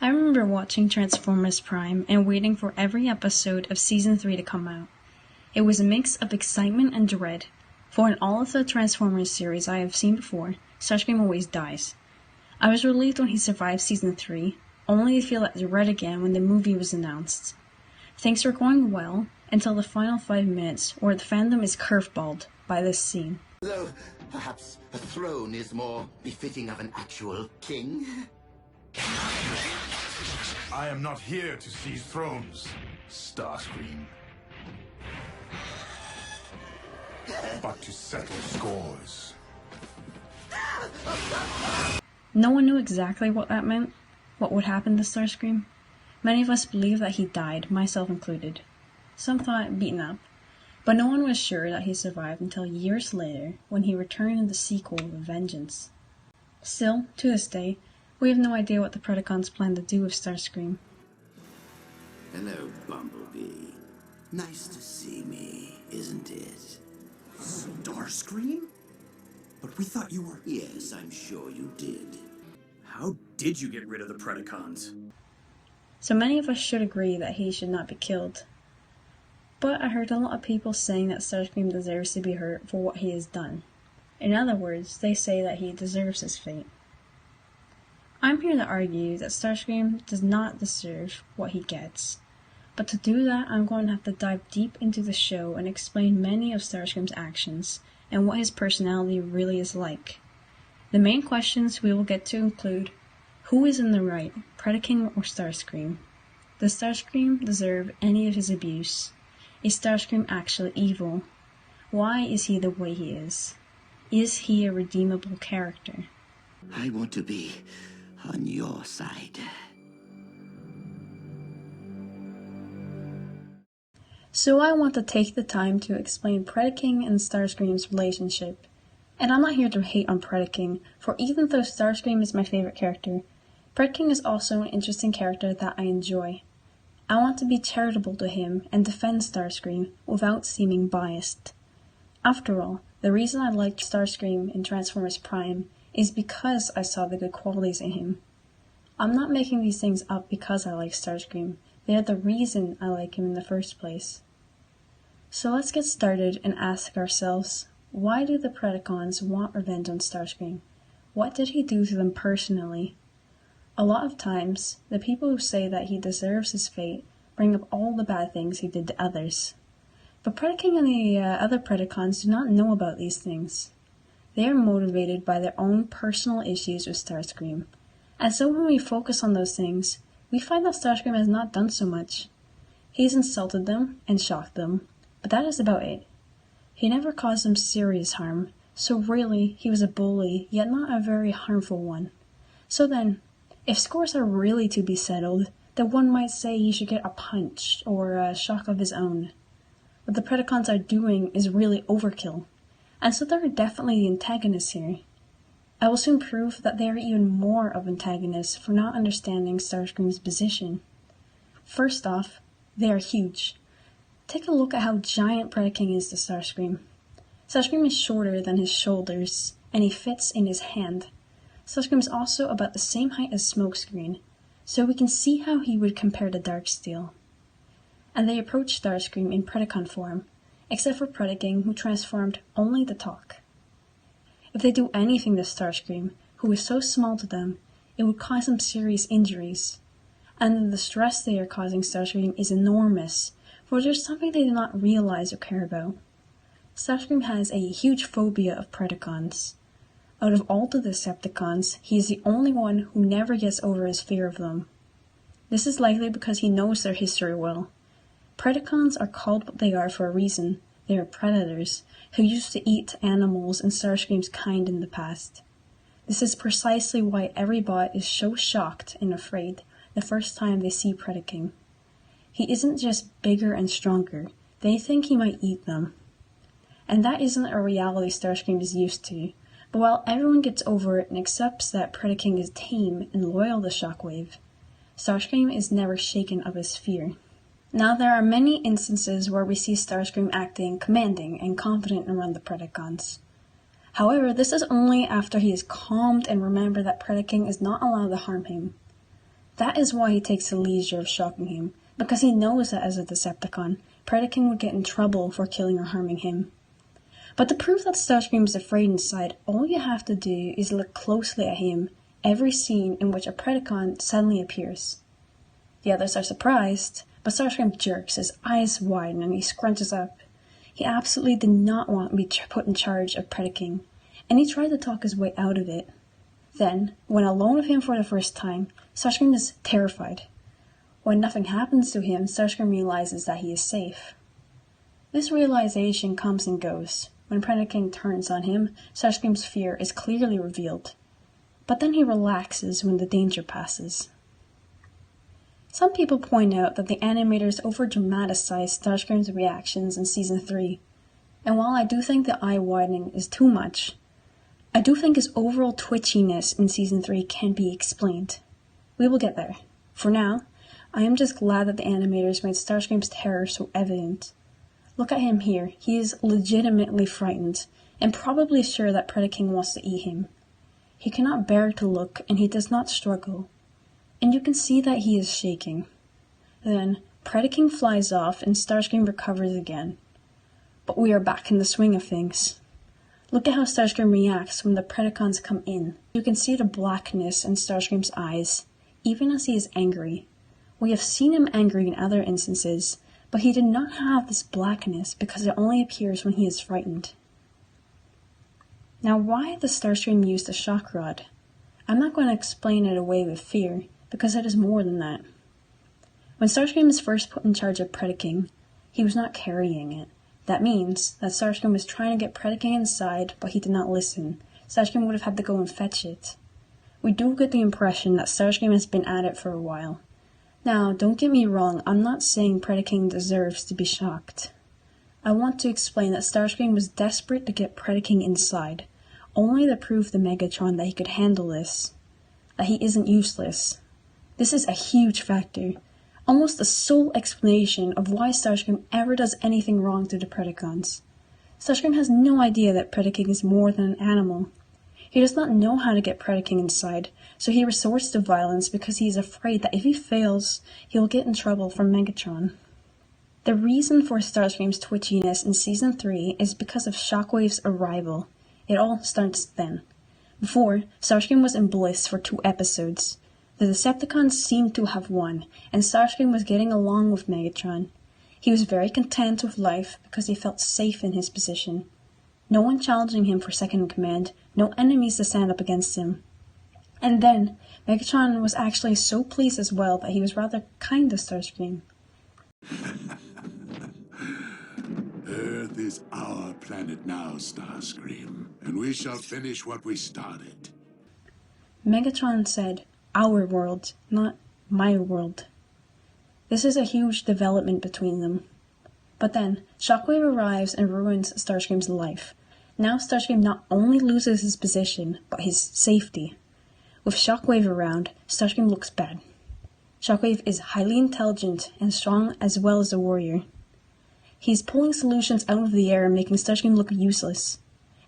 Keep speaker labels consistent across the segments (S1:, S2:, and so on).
S1: I remember watching Transformers Prime and waiting for every episode of Season 3 to come out. It was a mix of excitement and dread, for in all of the Transformers series I have seen before, Starscream always dies. I was relieved when he survived Season 3, only to feel that dread again when the movie was announced. Things were going well until the final 5 minutes where the fandom is curveballed by this scene.
S2: Though perhaps a throne is more befitting of an actual king.
S3: I am not here to seize thrones, Starscream, but to settle scores.
S1: No one knew exactly what that meant, what would happen to Starscream. Many of us believed that he died, myself included. Some thought beaten up, but no one was sure that he survived until years later when he returned in the sequel, Vengeance. Still, to this day, we have no idea what the Predacons plan to do with Starscream.
S4: Hello, Bumblebee. Nice to see me, isn't it?
S5: Starscream? But we thought you were...
S4: Yes, I'm sure you did.
S5: How did you get rid of the Predacons?
S1: So many of us should agree that he should not be killed. But I heard a lot of people saying that Starscream deserves to be hurt for what he has done. In other words, they say that he deserves his fate. I'm here to argue that Starscream does not deserve what he gets. But to do that, I'm going to have to dive deep into the show and explain many of Starscream's actions and what his personality really is like. The main questions we will get to include: who is in the right, Predaking or Starscream? Does Starscream deserve any of his abuse? Is Starscream actually evil? Why is he the way he is? Is he a redeemable character?
S2: I want to be on your side.
S1: So I want to take the time to explain Predaking and Starscream's relationship. And I'm not here to hate on Predaking, for even though Starscream is my favorite character, Predaking is also an interesting character that I enjoy. I want to be charitable to him and defend Starscream without seeming biased. After all, the reason I liked Starscream in Transformers Prime is because I saw the good qualities in him. I'm not making these things up because I like Starscream. They are the reason I like him in the first place. So let's get started and ask ourselves, why do the Predacons want revenge on Starscream? What did he do to them personally? A lot of times, the people who say that he deserves his fate bring up all the bad things he did to others. But Predaking and the other Predacons do not know about these things. They are motivated by their own personal issues with Starscream. And so when we focus on those things, we find that Starscream has not done so much. He's insulted them and shocked them, but that is about it. He never caused them serious harm, so really he was a bully, yet not a very harmful one. So then, if scores are really to be settled, then one might say he should get a punch or a shock of his own. What the Predacons are doing is really overkill, and so they're definitely the antagonists here. I will soon prove that they are even more of antagonists for not understanding Starscream's position. First off, they are huge. Take a look at how giant Predaking is to Starscream. Starscream is shorter than his shoulders, and he fits in his hand. Starscream is also about the same height as Smokescreen, so we can see how he would compare to Darksteel. And they approach Starscream in Predacon form, except for Predaking, who transformed only to talk. If they do anything to Starscream, who is so small to them, it would cause him serious injuries. And the stress they are causing Starscream is enormous, for there's something they do not realize or care about. Starscream has a huge phobia of Predacons. Out of all the Decepticons, he is the only one who never gets over his fear of them. This is likely because he knows their history well. Predacons are called what they are for a reason. They are predators, who used to eat animals and Starscream's kind in the past. This is precisely why every bot is so shocked and afraid the first time they see Predaking. He isn't just bigger and stronger, they think he might eat them. And that isn't a reality Starscream is used to, but while everyone gets over it and accepts that Predaking is tame and loyal to Shockwave, Starscream is never shaken of his fear. Now there are many instances where we see Starscream acting commanding and confident around the Predacons. However, this is only after he is calmed and remembered that Predaking is not allowed to harm him. That is why he takes the leisure of shocking him, because he knows that as a Decepticon, Predaking would get in trouble for killing or harming him. But to prove that Starscream is afraid inside, all you have to do is look closely at him every scene in which a Predacon suddenly appears. The others are surprised, but Starscream jerks, his eyes widen, and he scrunches up. He absolutely did not want to be put in charge of Predaking, and he tried to talk his way out of it. Then, when alone with him for the first time, Starscream is terrified. When nothing happens to him, Starscream realizes that he is safe. This realization comes and goes. When Predaking turns on him, Starscream's fear is clearly revealed. But then he relaxes when the danger passes. Some people point out that the animators over-dramatized Starscream's reactions in Season 3, and while I do think the eye widening is too much, I do think his overall twitchiness in Season 3 can be explained. We will get there. For now, I am just glad that the animators made Starscream's terror so evident. Look at him here. He is legitimately frightened, and probably sure that Predaking wants to eat him. He cannot bear to look, and he does not struggle. And you can see that he is shaking. Then, Predaking flies off, and Starscream recovers again. But we are back in the swing of things. Look at how Starscream reacts when the Predacons come in. You can see the blackness in Starscream's eyes, even as he is angry. We have seen him angry in other instances, but he did not have this blackness because it only appears when he is frightened. Now, why does Starscream use the shock rod? I'm not going to explain it away with fear, because it is more than that. When Starscream is first put in charge of Predaking, he was not carrying it. That means that Starscream was trying to get Predaking inside, but he did not listen. Starscream would have had to go and fetch it. We do get the impression that Starscream has been at it for a while. Now, don't get me wrong, I'm not saying Predaking deserves to be shocked. I want to explain that Starscream was desperate to get Predaking inside, only to prove to Megatron that he could handle this, that he isn't useless. This is a huge factor, almost the sole explanation of why Starscream ever does anything wrong to the Predacons. Starscream has no idea that Predaking is more than an animal. He does not know how to get Predaking inside, so he resorts to violence because he is afraid that if he fails, he will get in trouble from Megatron. The reason for Starscream's twitchiness in Season 3 is because of Shockwave's arrival. It all starts then. Before, Starscream was in bliss for 2 episodes. The Decepticons seemed to have won, and Starscream was getting along with Megatron. He was very content with life because he felt safe in his position. No one challenging him for second in command, no enemies to stand up against him. And then, Megatron was actually so pleased as well that he was rather kind to Starscream.
S6: Earth is our planet now, Starscream, and we shall finish what we started.
S1: Megatron said, "Our world, not my world." This is a huge development between them. But then, Shockwave arrives and ruins Starscream's life. Now Starscream not only loses his position, but his safety. With Shockwave around, Starscream looks bad. Shockwave is highly intelligent and strong as well as a warrior. He's pulling solutions out of the air and making Starscream look useless.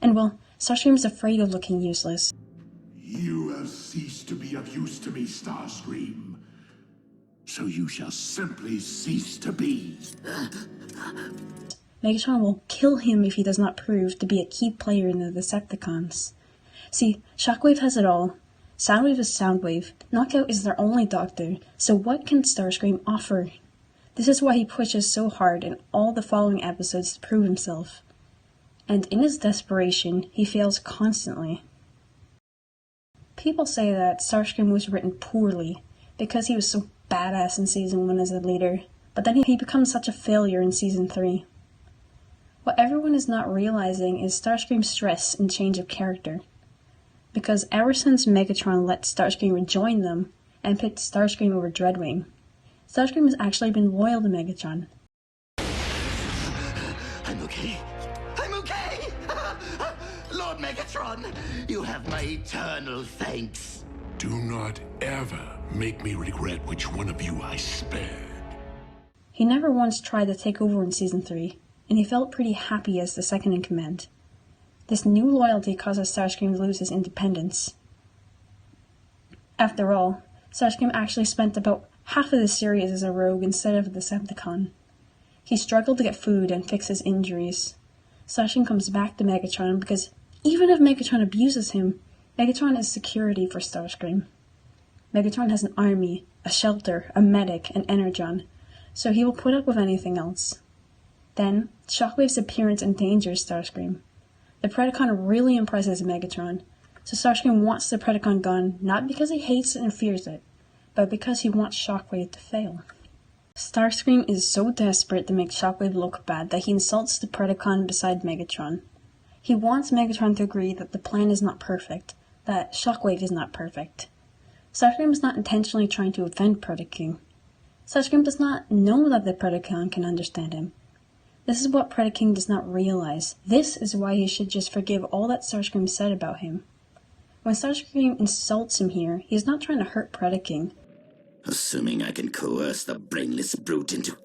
S1: And well, Starscream is afraid of looking useless.
S6: You have ceased to be of use to me, Starscream. So you shall simply cease to be.
S1: Megatron will kill him if he does not prove to be a key player in the Decepticons. See, Shockwave has it all. Soundwave is Soundwave. Knockout is their only doctor, so what can Starscream offer? This is why he pushes so hard in all the following episodes to prove himself. And in his desperation, he fails constantly. People say that Starscream was written poorly, because he was so badass in Season 1 as a leader, but then he becomes such a failure in Season 3. What everyone is not realizing is Starscream's stress and change of character. Because ever since Megatron let Starscream rejoin them and picked Starscream over Dreadwing, Starscream has actually been loyal to Megatron.
S2: I'm okay. I'm okay! Lord Megatron, you have my eternal thanks.
S6: Do not ever make me regret which one of you I spared.
S1: He never once tried to take over in Season 3, and he felt pretty happy as the second in command. This new loyalty causes Starscream to lose his independence. After all, Starscream actually spent about half of the series as a rogue instead of a Decepticon. He struggled to get food and fix his injuries. Starscream comes back to Megatron because even if Megatron abuses him, Megatron is security for Starscream. Megatron has an army, a shelter, a medic, and energon, so he will put up with anything else. Then, Shockwave's appearance endangers Starscream. The Predacon really impresses Megatron, so Starscream wants the Predacon gone not because he hates it and fears it, but because he wants Shockwave to fail. Starscream is so desperate to make Shockwave look bad that he insults the Predacon beside Megatron. He wants Megatron to agree that the plan is not perfect, that Shockwave is not perfect. Starscream is not intentionally trying to offend Predaking. Starscream does not know that the Predacon can understand him. This is what Predaking does not realize. This is why he should just forgive all that Starscream said about him. When Starscream insults him here, he is not trying to hurt Predaking.
S4: Assuming I can coerce the brainless brute into...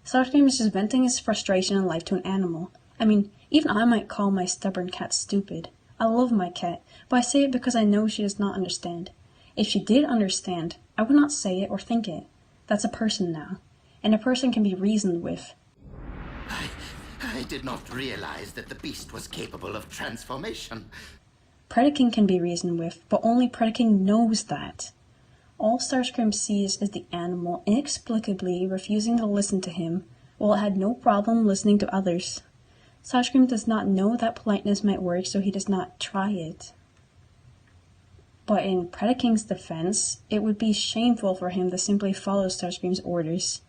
S1: Starscream is just venting his frustration in life to an animal. I mean, even I might call my stubborn cat stupid. I love my cat, but I say it because I know she does not understand. If she did understand, I would not say it or think it. That's a person now, and a person can be reasoned with.
S2: I did not realize that the beast was capable of transformation.
S1: Predaking can be reasoned with, but only Predaking knows that. All Starscream sees is the animal inexplicably refusing to listen to him, while it had no problem listening to others. Starscream does not know that politeness might work, so he does not try it. But in Predaking's defense, it would be shameful for him to simply follow Starscream's orders.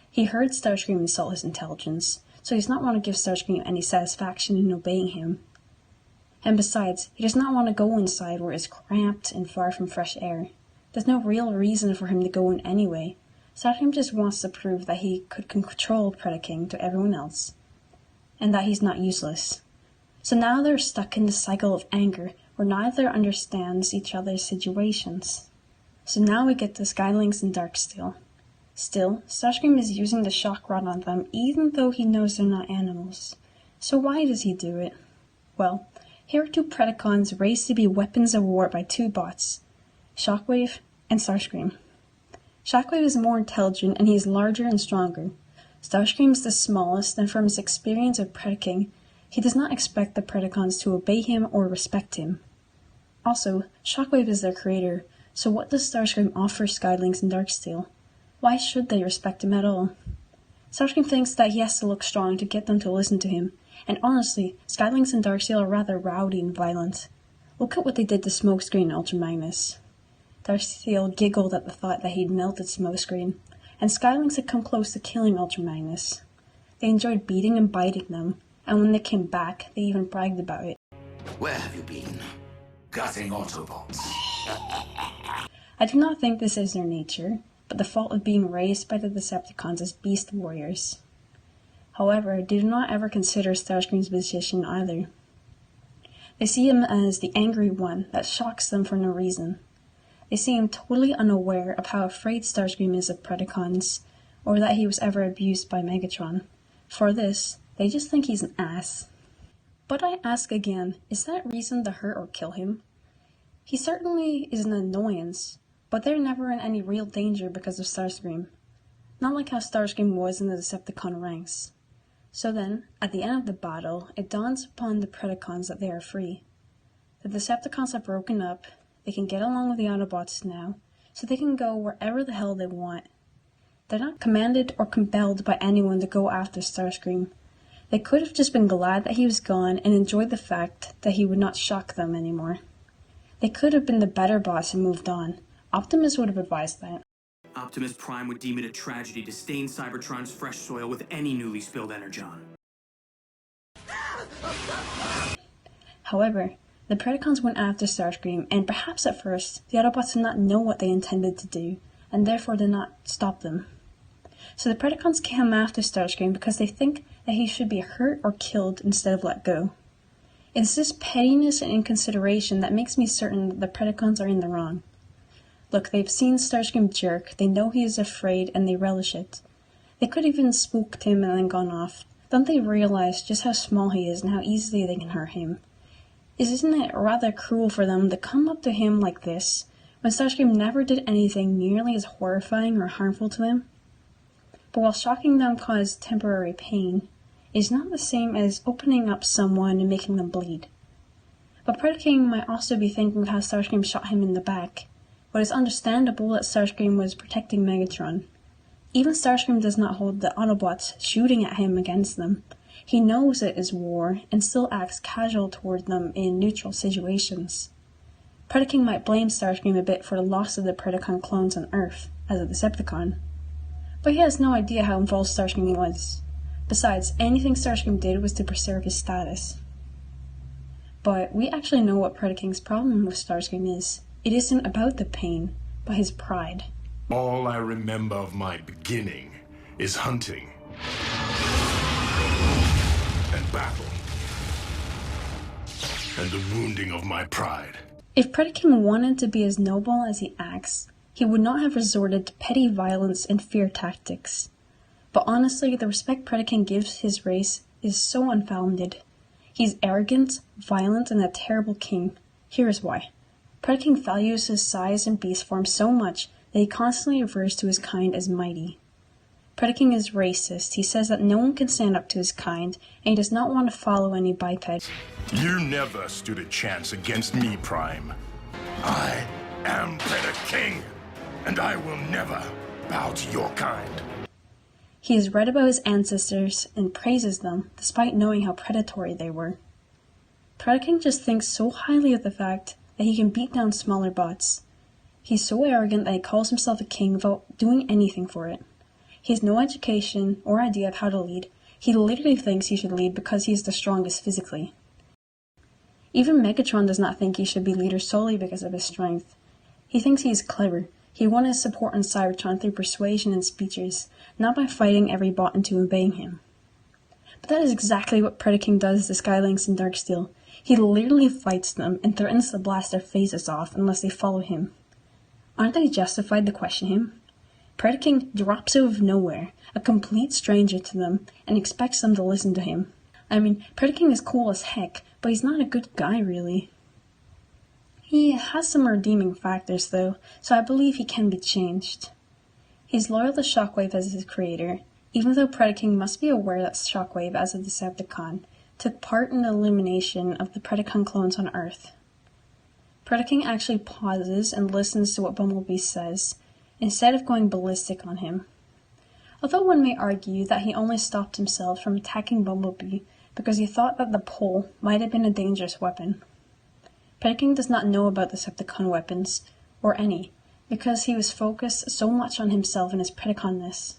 S1: He heard Starscream insult his intelligence, so he does not want to give Starscream any satisfaction in obeying him. And besides, he does not want to go inside where it is cramped and far from fresh air. There's no real reason for him to go in anyway. Starscream just wants to prove that he could control Predaking to everyone else, and that he's not useless. So now they're stuck in the cycle of anger, where neither understands each other's situations. So now we get the Skylynx and Darksteel. Still, Starscream is using the shock rod on them even though he knows they're not animals. So why does he do it? Well, here are two Predacons raised to be weapons of war by two bots, Shockwave and Starscream. Shockwave is more intelligent and he is larger and stronger. Starscream is the smallest, and from his experience of Predaking, he does not expect the Predacons to obey him or respect him. Also, Shockwave is their creator, so what does Starscream offer Skylynx and Darksteel? Why should they respect him at all? Starscream thinks that he has to look strong to get them to listen to him, and honestly, Skylynx and Darksteel are rather rowdy and violent. Look at what they did to Smokescreen and Ultra Magnus. Darksteel giggled at the thought that he'd melted Smokescreen, and Skylynx had come close to killing Ultra Magnus. They enjoyed beating and biting them, and when they came back, they even bragged about it.
S2: Where have you been?
S3: Gutting Autobots.
S1: I do not think this is their nature, but the fault of being raised by the Decepticons as beast warriors. However, they do not ever consider Starscream's position either. They see him as the angry one that shocks them for no reason. They see him totally unaware of how afraid Starscream is of Predacons, or that he was ever abused by Megatron. For this, they just think he's an ass. But I ask again, is that reason to hurt or kill him? He certainly is an annoyance, but they're never in any real danger because of Starscream. Not like how Starscream was in the Decepticon ranks. So then, at the end of the battle, it dawns upon the Predacons that they are free. The Decepticons have broken up, they can get along with the Autobots now, so they can go wherever the hell they want. They're not commanded or compelled by anyone to go after Starscream. They could have just been glad that he was gone and enjoyed the fact that he would not shock them anymore. They could have been the better boss and moved on. Optimus would have advised that.
S5: Optimus Prime would deem it a tragedy to stain Cybertron's fresh soil with any newly spilled energon.
S1: However, the Predacons went after Starscream, and perhaps at first, the Autobots did not know what they intended to do, and therefore did not stop them. So the Predacons came after Starscream because they think that he should be hurt or killed instead of let go. It's this pettiness and inconsideration that makes me certain that the Predacons are in the wrong. Look, they've seen Starscream jerk, they know he is afraid, and they relish it. They could have even spooked him and then gone off. Don't they realize just how small he is and how easily they can hurt him? Isn't it rather cruel for them to come up to him like this, when Starscream never did anything nearly as horrifying or harmful to them. But while shocking them caused temporary pain, it is not the same as opening up someone and making them bleed. But Predaking might also be thinking of how Starscream shot him in the back, but it's understandable that Starscream was protecting Megatron. Even Starscream does not hold the Autobots shooting at him against them. He knows it is war and still acts casual toward them in neutral situations. Predaking might blame Starscream a bit for the loss of the Predacon clones on Earth as a Decepticon, but he has no idea how involved Starscream was. Besides, anything Starscream did was to preserve his status. But we actually know what Predaking's problem with Starscream is. It isn't about the pain, but his pride.
S3: All I remember of my beginning is hunting and battle and the wounding of my pride.
S1: If Predaking wanted to be as noble as he acts, he would not have resorted to petty violence and fear tactics. But honestly, the respect Predaking gives his race is so unfounded. He's arrogant, violent, and a terrible king. Here is why. Predaking values his size and beast form so much that he constantly refers to his kind as mighty. Predaking is racist. He says that no one can stand up to his kind, and he does not want to follow any biped.
S3: You never stood a chance against me, Prime. I am Predaking, and I will never bow to your kind.
S1: He has read about his ancestors and praises them, despite knowing how predatory they were. Predaking just thinks so highly of the fact that he can beat down smaller bots. He's so arrogant that he calls himself a king without doing anything for it. He has no education or idea of how to lead. He literally thinks he should lead because he is the strongest physically. Even Megatron does not think he should be leader solely because of his strength. He thinks he is clever. He won his support on Cybertron through persuasion and speeches, not by fighting every bot into obeying him. But that is exactly what Predaking does to Skylynx and Darksteel. He literally fights them and threatens to blast their faces off unless they follow him. Aren't they justified to question him? Predaking drops out of nowhere, a complete stranger to them, and expects them to listen to him. I mean, Predaking is cool as heck, but he's not a good guy, really. He has some redeeming factors, though, so I believe he can be changed. He's loyal to Shockwave as his creator, even though Predaking must be aware that Shockwave, as a Decepticon, took part in the elimination of the Predacon clones on Earth. Predaking actually pauses and listens to what Bumblebee says, instead of going ballistic on him. Although one may argue that he only stopped himself from attacking Bumblebee because he thought that the pole might have been a dangerous weapon. Predaking does not know about Decepticon weapons, or any, because he was focused so much on himself and his Predaconness.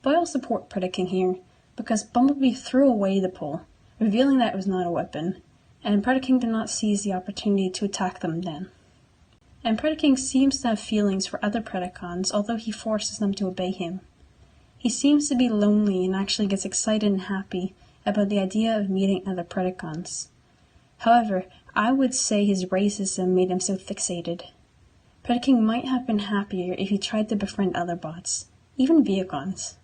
S1: But I'll support Predaking here, because Bumblebee threw away the pole, revealing that it was not a weapon, and Predaking did not seize the opportunity to attack them then. And Predaking seems to have feelings for other Predacons, although he forces them to obey him. He seems to be lonely and actually gets excited and happy about the idea of meeting other Predacons. However, I would say his racism made him so fixated. Predaking might have been happier if he tried to befriend other bots, even Vehicons.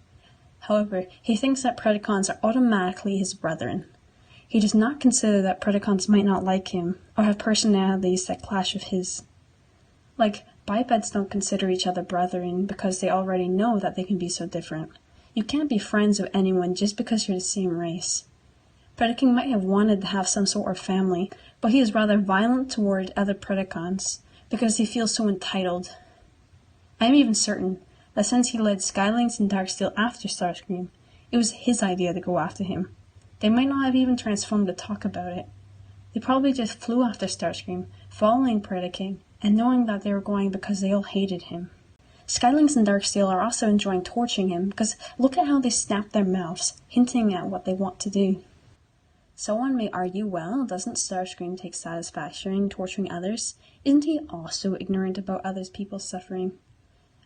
S1: However, he thinks that Predacons are automatically his brethren. He does not consider that Predacons might not like him, or have personalities that clash with his. Like, bipeds don't consider each other brethren because they already know that they can be so different. You can't be friends with anyone just because you're the same race. Predaking might have wanted to have some sort of family, but he is rather violent toward other Predacons because he feels so entitled. I am even certain that since he led Skylynx and Darksteel after Starscream, it was his idea to go after him. They might not have even transformed to talk about it. They probably just flew after Starscream, following Predaking, and knowing that they were going because they all hated him. Skylynx and Darksteel are also enjoying torturing him because look at how they snap their mouths, hinting at what they want to do. Someone may argue, well, doesn't Starscream take satisfaction in torturing others? Isn't he also ignorant about other people's suffering?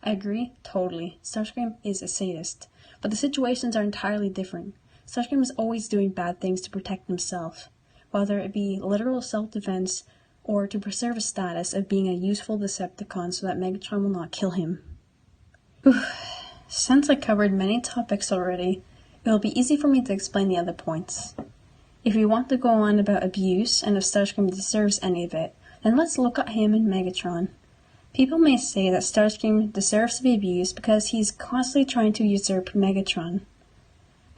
S1: I agree, totally. Starscream is a sadist, but the situations are entirely different. Starscream is always doing bad things to protect himself, whether it be literal self-defense or to preserve a status of being a useful Decepticon so that Megatron will not kill him. Since I covered many topics already, it will be easy for me to explain the other points. If we want to go on about abuse and if Starscream deserves any of it, then let's look at him and Megatron. People may say that Starscream deserves to be abused because he's constantly trying to usurp Megatron.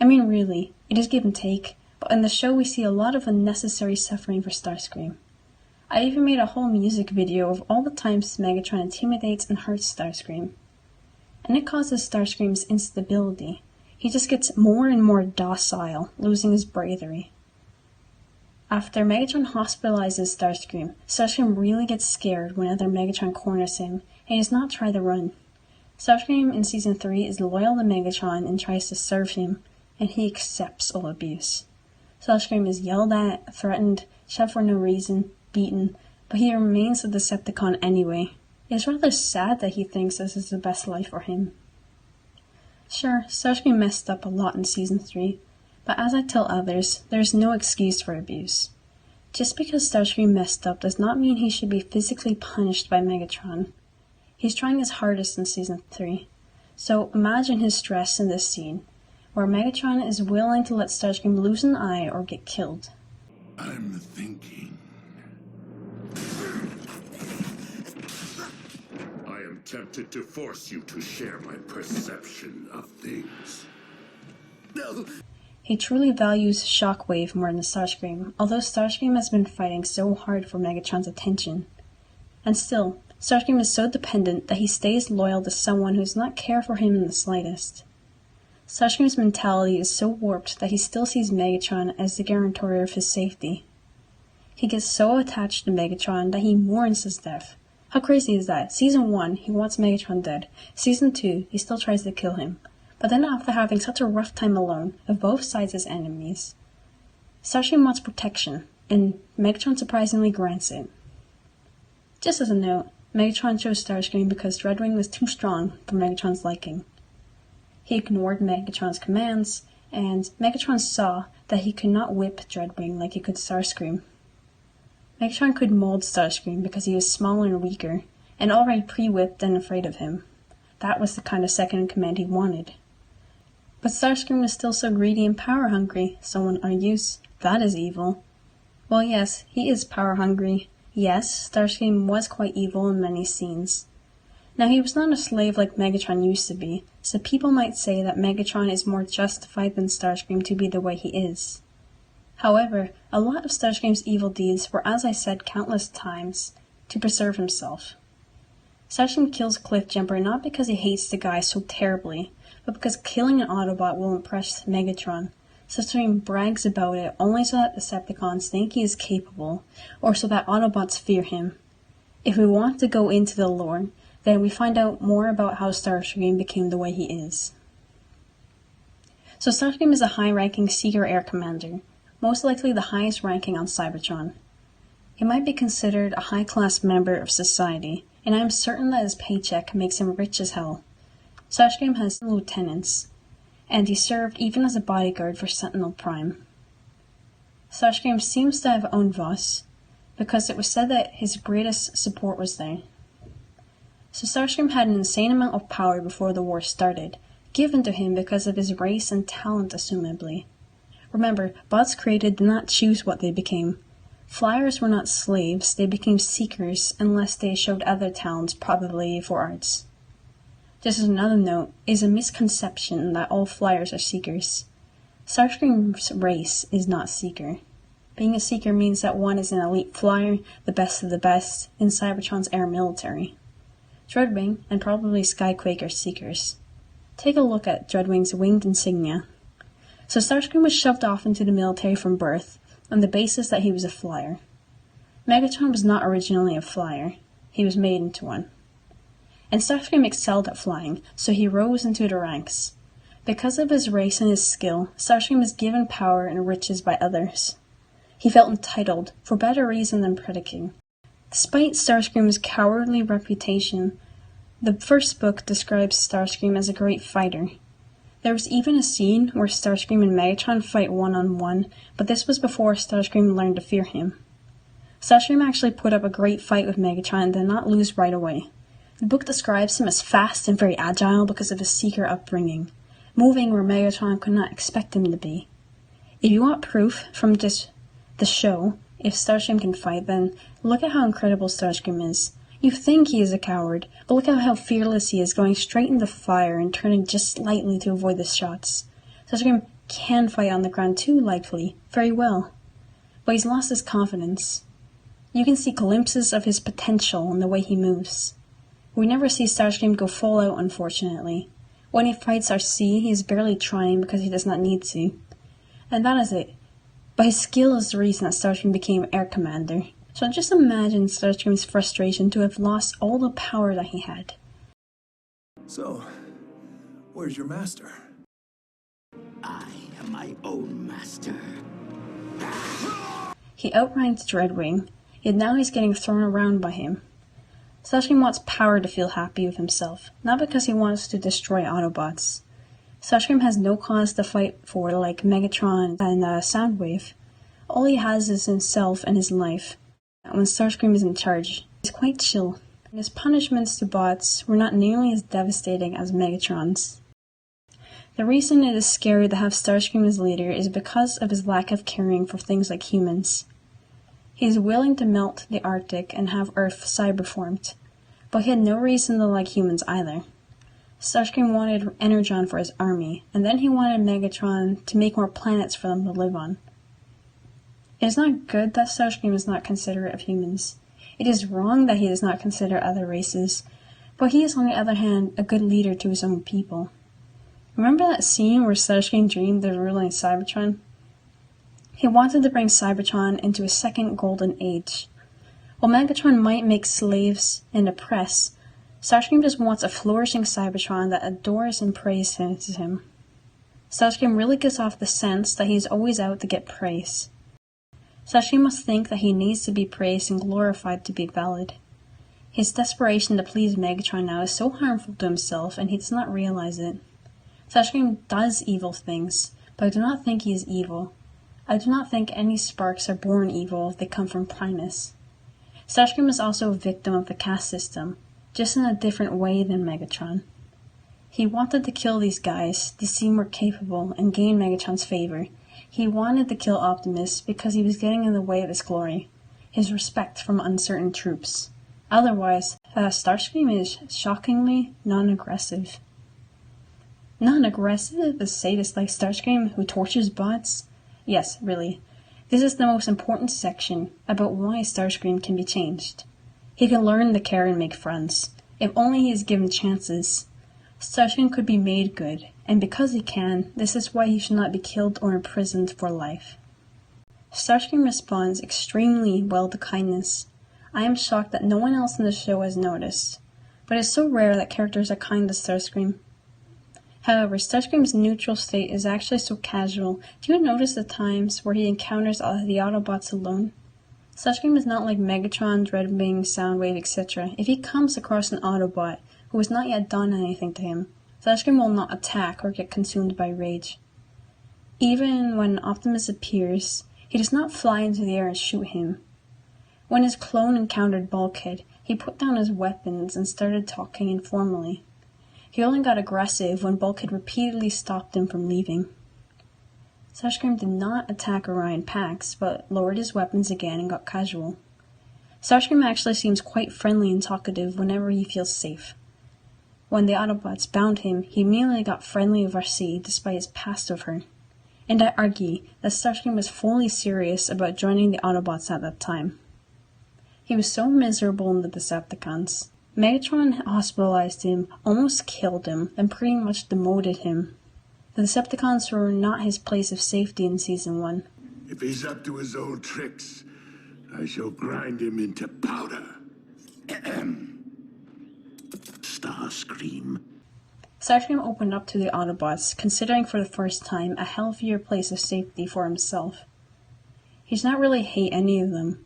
S1: I mean, really, it is give and take, but in the show we see a lot of unnecessary suffering for Starscream. I even made a whole music video of all the times Megatron intimidates and hurts Starscream. And it causes Starscream's instability. He just gets more and more docile, losing his bravery. After Megatron hospitalizes Starscream, Starscream really gets scared whenever Megatron corners him, and he does not try to run. Starscream in Season 3 is loyal to Megatron and tries to serve him, and he accepts all abuse. Starscream is yelled at, threatened, shoved for no reason, beaten, but he remains a Decepticon anyway. It's rather sad that he thinks this is the best life for him. Sure, Starscream messed up a lot in Season 3, but as I tell others, there's no excuse for abuse. Just because Starscream messed up does not mean he should be physically punished by Megatron. He's trying his hardest in Season 3, so imagine his stress in this scene, where Megatron is willing to let Starscream lose an eye or get killed.
S6: I'm thinking. I am tempted to force you to share my perception of things.
S2: No!
S1: He truly values Shockwave more than Starscream, although Starscream has been fighting so hard for Megatron's attention. And still, Starscream is so dependent that he stays loyal to someone who does not care for him in the slightest. Starscream's mentality is so warped that he still sees Megatron as the guarantor of his safety. He gets so attached to Megatron that he mourns his death. How crazy is that? Season 1, he wants Megatron dead. Season 2, he still tries to kill him. But then after having such a rough time alone, with both sides as enemies, Starscream wants protection, and Megatron surprisingly grants it. Just as a note, Megatron chose Starscream because Dreadwing was too strong for Megatron's liking. He ignored Megatron's commands, and Megatron saw that he could not whip Dreadwing like he could Starscream. Megatron could mold Starscream because he was smaller and weaker, and already pre-whipped and afraid of him. That was the kind of second-in-command he wanted. But Starscream is still so greedy and power-hungry, someone argues. That is evil. Well, yes, he is power-hungry. Yes, Starscream was quite evil in many scenes. Now, he was not a slave like Megatron used to be, so people might say that Megatron is more justified than Starscream to be the way he is. However, a lot of Starscream's evil deeds were, as I said countless times, to preserve himself. Starscream kills Cliffjumper not because he hates the guy so terribly, but because killing an Autobot will impress Megatron. Starscream brags about it only so that Decepticons think he is capable, or so that Autobots fear him. If we want to go into the lore, then we find out more about how Starscream became the way he is. So Starscream is a high-ranking Seeker Air Commander, most likely the highest ranking on Cybertron. He might be considered a high-class member of society, and I am certain that his paycheck makes him rich as hell. Starscream has lieutenants, and he served even as a bodyguard for Sentinel Prime. Starscream seems to have owned Voss, because it was said that his greatest support was there. So Starscream had an insane amount of power before the war started, given to him because of his race and talent assumably. Remember, bots created did not choose what they became. Flyers were not slaves, they became seekers unless they showed other talents, probably for arts. Just as another note, it is a misconception that all flyers are seekers. Starscream's race is not seeker. Being a seeker means that one is an elite flyer, the best of the best, in Cybertron's air military. Dreadwing and probably Skyquake are seekers. Take a look at Dreadwing's winged insignia. So Starscream was shoved off into the military from birth, on the basis that he was a flyer. Megatron was not originally a flyer, he was made into one. And Starscream excelled at flying, so he rose into the ranks. Because of his race and his skill, Starscream was given power and riches by others. He felt entitled, for better reason than Predaking. Despite Starscream's cowardly reputation, the first book describes Starscream as a great fighter. There was even a scene where Starscream and Megatron fight one-on-one, but this was before Starscream learned to fear him. Starscream actually put up a great fight with Megatron and did not lose right away. The book describes him as fast and very agile because of his seeker upbringing, moving where Megatron could not expect him to be. If you want proof from just the show, if Starscream can fight, then look at how incredible Starscream is. You think he is a coward, but look at how fearless he is, going straight into fire and turning just slightly to avoid the shots. Starscream can fight on the ground too, likely, very well. But he's lost his confidence. You can see glimpses of his potential in the way he moves. We never see Starscream go full out, unfortunately. When he fights RC, he is barely trying because he does not need to. And that is it. But his skill is the reason that Starscream became Air Commander. So just imagine Starscream's frustration to have lost all the power that he had.
S7: So, where's your master?
S4: I am my own master.
S1: He outranks Dreadwing, yet now he's getting thrown around by him. Starscream wants power to feel happy with himself, not because he wants to destroy Autobots. Starscream has no cause to fight for like Megatron and Soundwave. All he has is himself and his life. When Starscream is in charge, he's quite chill, and his punishments to bots were not nearly as devastating as Megatron's. The reason it is scary to have Starscream as leader is because of his lack of caring for things like humans. He is willing to melt the Arctic and have Earth cyberformed, but he had no reason to like humans either. Starscream wanted Energon for his army, and then he wanted Megatron to make more planets for them to live on. It is not good that Starscream is not considerate of humans. It is wrong that he does not consider other races, but he is on the other hand a good leader to his own people. Remember that scene where Starscream dreamed of ruling Cybertron? He wanted to bring Cybertron into a second golden age. While Megatron might make slaves and oppress, Starscream just wants a flourishing Cybertron that adores and praises him. Starscream really gives off the sense that he is always out to get praise. Starscream must think that he needs to be praised and glorified to be valid. His desperation to please Megatron now is so harmful to himself, and he does not realize it. Starscream does evil things, but I do not think he is evil. I do not think any sparks are born evil if they come from Primus. Starscream is also a victim of the caste system, just in a different way than Megatron. He wanted to kill these guys to seem more capable and gain Megatron's favor. He wanted to kill Optimus because he was getting in the way of his glory, his respect from uncertain troops. Otherwise, Starscream is shockingly non-aggressive. Non-aggressive? A sadist like Starscream who tortures bots? Yes, really. This is the most important section about why Starscream can be changed. He can learn to care and make friends, if only he is given chances. Starscream could be made good, and because he can, this is why he should not be killed or imprisoned for life. Starscream responds extremely well to kindness. I am shocked that no one else in the show has noticed, but it's so rare that characters are kind to Starscream. However, Starscream's neutral state is actually so casual. Do you notice the times where he encounters the Autobots alone? Starscream is not like Megatron, Dreadwing, Soundwave, etc. If he comes across an Autobot who has not yet done anything to him, Starscream will not attack or get consumed by rage. Even when Optimus appears, he does not fly into the air and shoot him. When his clone encountered Bulkhead, he put down his weapons and started talking informally. He only got aggressive when Bulkhead repeatedly stopped him from leaving. Starscream did not attack Orion Pax, but lowered his weapons again and got casual. Starscream actually seems quite friendly and talkative whenever he feels safe. When the Autobots bound him, he immediately got friendly with Arcee despite his past with her. And I argue that Starscream was fully serious about joining the Autobots at that time. He was so miserable in the Decepticons. Megatron hospitalized him, almost killed him, and pretty much demoted him. The Decepticons were not his place of safety in Season 1.
S6: If he's up to his old tricks, I shall grind him into powder. Starscream.
S1: Starscream opened up to the Autobots, considering for the first time a healthier place of safety for himself. He does not really hate any of them.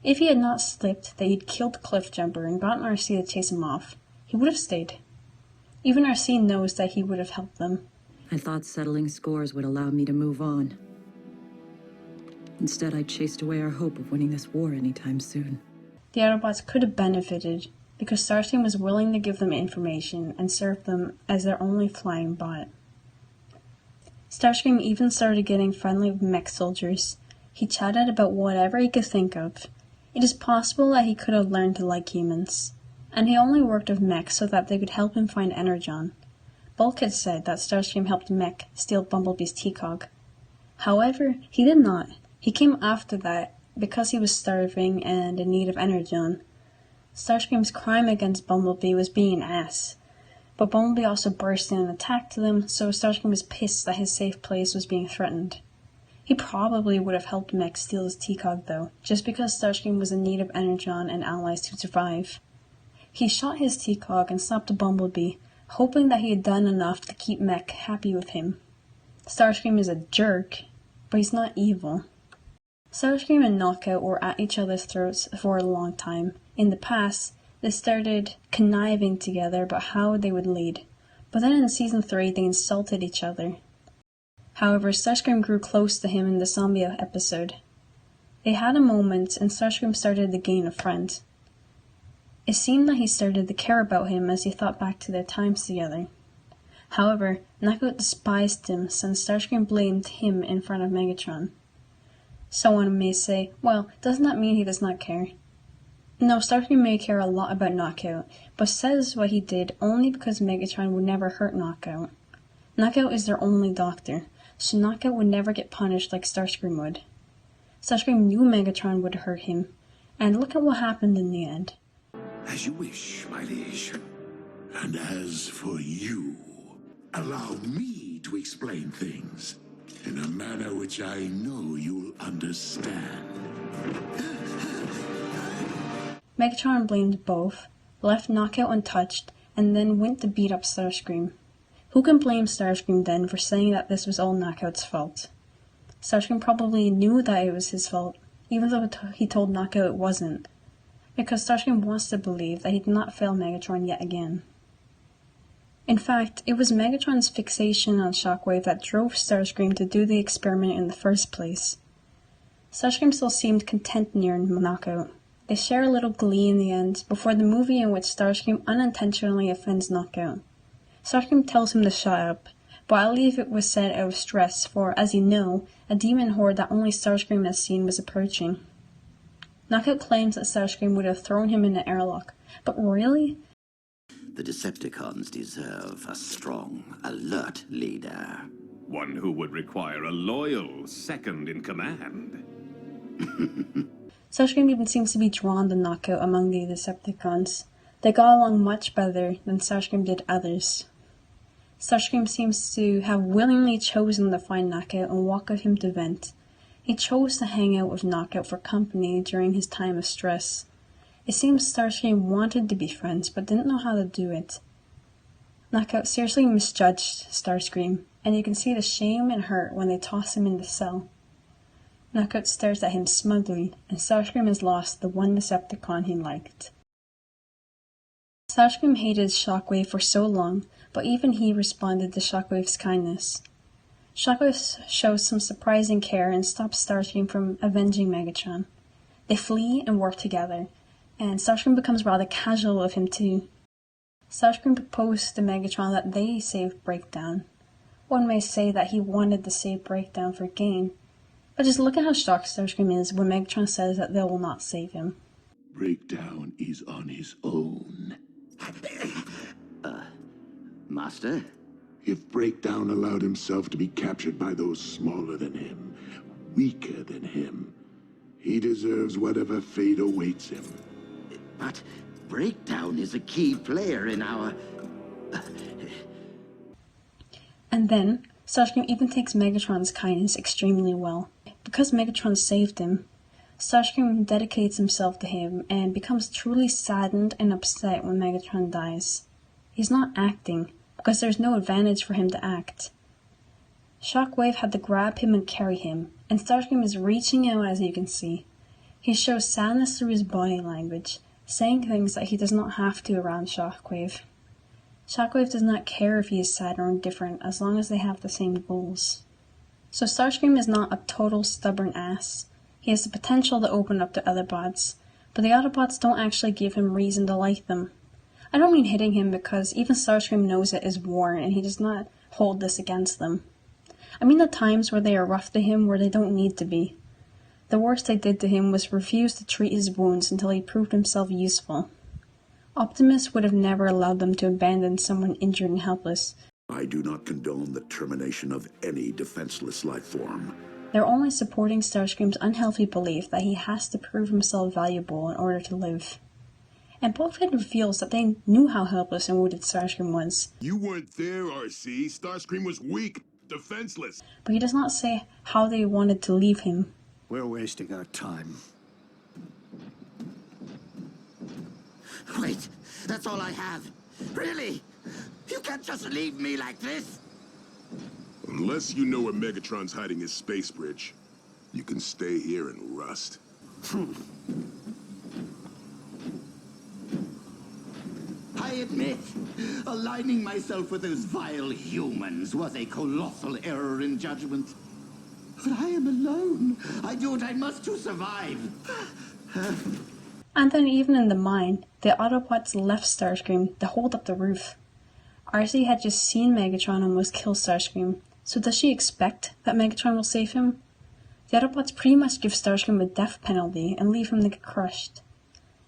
S1: If he had not slipped that he'd killed Cliffjumper and gotten Arcee to chase him off, he would have stayed. Even Arcee knows that he would have helped them.
S8: I thought settling scores would allow me to move on. Instead, I chased away our hope of winning this war anytime soon.
S1: The Autobots could have benefited, because Starscream was willing to give them information and serve them as their only flying bot. Starscream even started getting friendly with mech soldiers. He chatted about whatever he could think of. It is possible that he could have learned to like humans. and he only worked with Mech so that they could help him find Energon. Bulkhead said that Starscream helped Mech steal Bumblebee's T-Cog. However, he did not. He came after that because he was starving and in need of Energon. Starscream's crime against Bumblebee was being an ass, but Bumblebee also burst in and attacked them, so Starscream was pissed that his safe place was being threatened. He probably would have helped Mech steal his T-Cog though, just because Starscream was in need of Energon and allies to survive. He shot his T-Cog and stopped Bumblebee, hoping that he had done enough to keep Mech happy with him. Starscream is a jerk, but he's not evil. Starscream and Knockout were at each other's throats for a long time. In the past, they started conniving together about how they would lead, but then in Season 3 they insulted each other. However, Starscream grew close to him in the zombie episode. They had a moment and Starscream started to gain a friend. It seemed that he started to care about him as he thought back to their times together. However, Knockout despised him since Starscream blamed him in front of Megatron. Someone may say, well, doesn't that mean he does not care? No, Starscream may care a lot about Knockout, but says what he did only because Megatron would never hurt Knockout. Knockout is their only doctor, so Knockout would never get punished like Starscream would. Starscream knew Megatron would hurt him, and look at what happened in the end.
S6: As you wish, my liege. And as for you, allow me to explain things in a manner which I know you'll understand.
S1: Megatron blamed both, left Knockout untouched, and then went to beat up Starscream. Who can blame Starscream then for saying that this was all Knockout's fault? Starscream probably knew that it was his fault, even though he told Knockout it wasn't, because Starscream wants to believe that he did not fail Megatron yet again. In fact, it was Megatron's fixation on Shockwave that drove Starscream to do the experiment in the first place. Starscream still seemed content near Knockout. They share a little glee in the end, before the movie in which Starscream unintentionally offends Knockout. Starscream tells him to shut up, but I believe it was said out of stress, for, as you know, a demon horde that only Starscream has seen was approaching. Knockout claims that Starscream would have thrown him in an airlock, but really?
S4: The Decepticons deserve a strong, alert leader.
S9: One who would require a loyal second in command.
S1: Starscream even seems to be drawn to Knockout among the Decepticons. They got along much better than Starscream did others. Starscream seems to have willingly chosen to find Knockout and walk with him to vent. He chose to hang out with Knockout for company during his time of stress. It seems Starscream wanted to be friends, but didn't know how to do it. Knockout seriously misjudged Starscream, and you can see the shame and hurt when they toss him in the cell. Knockout stares at him smugly, and Starscream has lost the one Decepticon he liked. Starscream hated Shockwave for so long, but even he responded to Shockwave's kindness. Shockwave shows some surprising care and stops Starscream from avenging Megatron. They flee and work together, and Starscream becomes rather casual with him too. Starscream proposed to Megatron that they save Breakdown. One may say that he wanted to save Breakdown for gain, but just look at how shocked Starscream is when Megatron says that they will not save him.
S6: Breakdown is on his own.
S4: Master?
S6: If Breakdown allowed himself to be captured by those smaller than him, weaker than him, he deserves whatever fate awaits him.
S4: But Breakdown is a key player in our...
S1: And then, Starscream even takes Megatron's kindness extremely well. Because Megatron saved him, Starscream dedicates himself to him and becomes truly saddened and upset when Megatron dies. He's not acting, because there's no advantage for him to act. Shockwave had to grab him and carry him, and Starscream is reaching out as you can see. He shows sadness through his body language, saying things that he does not have to around Shockwave. Shockwave does not care if he is sad or indifferent as long as they have the same goals. So Starscream is not a total stubborn ass. He has the potential to open up to other bots, but the Autobots don't actually give him reason to like them. I don't mean hitting him because even Starscream knows it is war and he does not hold this against them. I mean the times where they are rough to him where they don't need to be. The worst they did to him was refuse to treat his wounds until he proved himself useful. Optimus would have never allowed them to abandon someone injured and helpless.
S6: I do not condone the termination of any defenseless life form.
S1: They're only supporting Starscream's unhealthy belief that he has to prove himself valuable in order to live. And Bulkhead reveals that they knew how helpless and wounded Starscream was.
S3: You weren't there, RC. Starscream was weak, defenseless.
S1: But he does not say how they wanted to leave him.
S10: We're wasting our time.
S2: Wait, that's all I have. Really? You can't just leave me like this.
S3: Unless you know where Megatron's hiding his space bridge, you can stay here and rust.
S2: I admit, aligning myself with those vile humans was a colossal error in judgment. But I am alone. I do what I must to survive.
S1: And then even in the mine, the Autobots left Starscream to hold up the roof. RC had just seen Megatron almost kill Starscream, so does she expect that Megatron will save him? The Autobots pretty much give Starscream a death penalty and leave him to get crushed.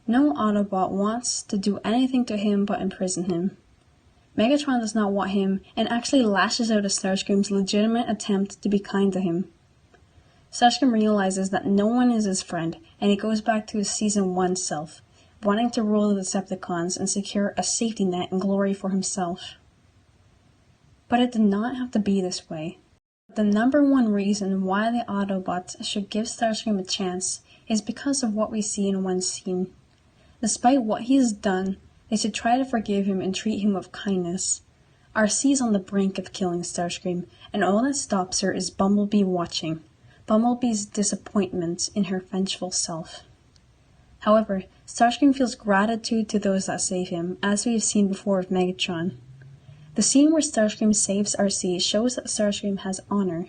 S1: No Autobot wants to do anything to him but imprison him. Megatron does not want him and actually lashes out at Starscream's legitimate attempt to be kind to him. Starscream realizes that no one is his friend, and he goes back to his Season 1 self, wanting to rule the Decepticons and secure a safety net and glory for himself. But it did not have to be this way. The number one reason why the Autobots should give Starscream a chance is because of what we see in one scene. Despite what he has done, they should try to forgive him and treat him with kindness. RC is on the brink of killing Starscream, and all that stops her is Bumblebee watching. Bumblebee's disappointment in her vengeful self. However, Starscream feels gratitude to those that save him, as we have seen before with Megatron. The scene where Starscream saves RC shows that Starscream has honor.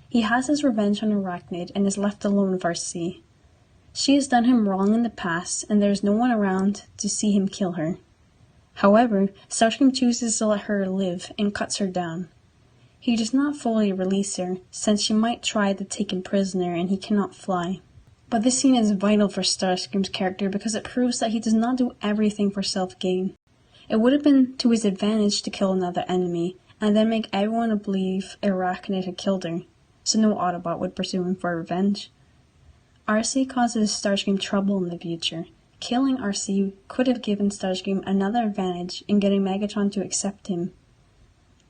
S1: He has his revenge on Arachnid and is left alone with RC. She has done him wrong in the past, and there is no one around to see him kill her. However, Starscream chooses to let her live and cuts her down. He does not fully release her, since she might try to take him prisoner and he cannot fly. But this scene is vital for Starscream's character because it proves that he does not do everything for self-gain. It would have been to his advantage to kill another enemy, and then make everyone believe Arachnid had killed her, so no Autobot would pursue him for revenge. RC causes Starscream trouble in the future. Killing RC could have given Starscream another advantage in getting Megatron to accept him.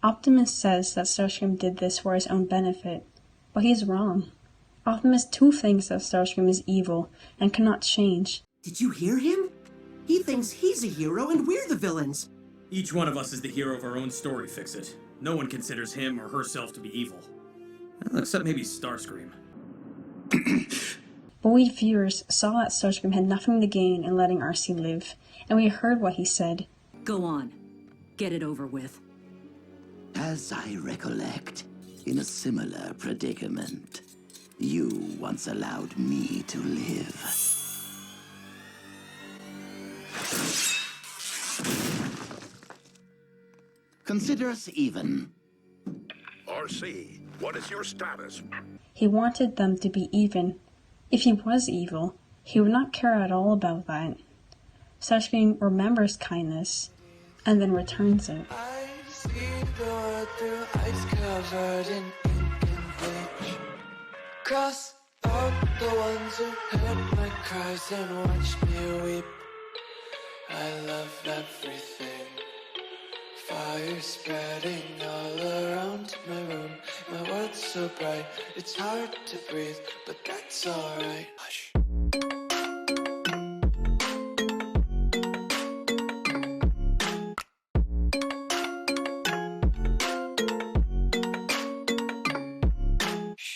S1: Optimus says that Starscream did this for his own benefit, but he's wrong. Optimus too thinks that Starscream is evil and cannot change.
S11: Did you hear him? He thinks he's a hero and we're the villains.
S5: Each one of us is the hero of our own story, Fix-It. No one considers him or herself to be evil. Except maybe Starscream.
S1: But we viewers saw that Starscream had nothing to gain in letting RC live, and we heard what he said.
S8: Go on. Get it over with.
S2: As I recollect, in a similar predicament, you once allowed me to live. Consider us even.
S3: RC, what is your status?
S1: He wanted them to be even. If he was evil, he would not care at all about that. Starscream remembers kindness, and then returns it.
S12: I see the world through ice covered in ink and bleach. Cross out the ones who heard my cries and watched me weep. I love everything. Fire spreading all around my room. My world's so bright, it's hard to breathe, but that's alright. Hush.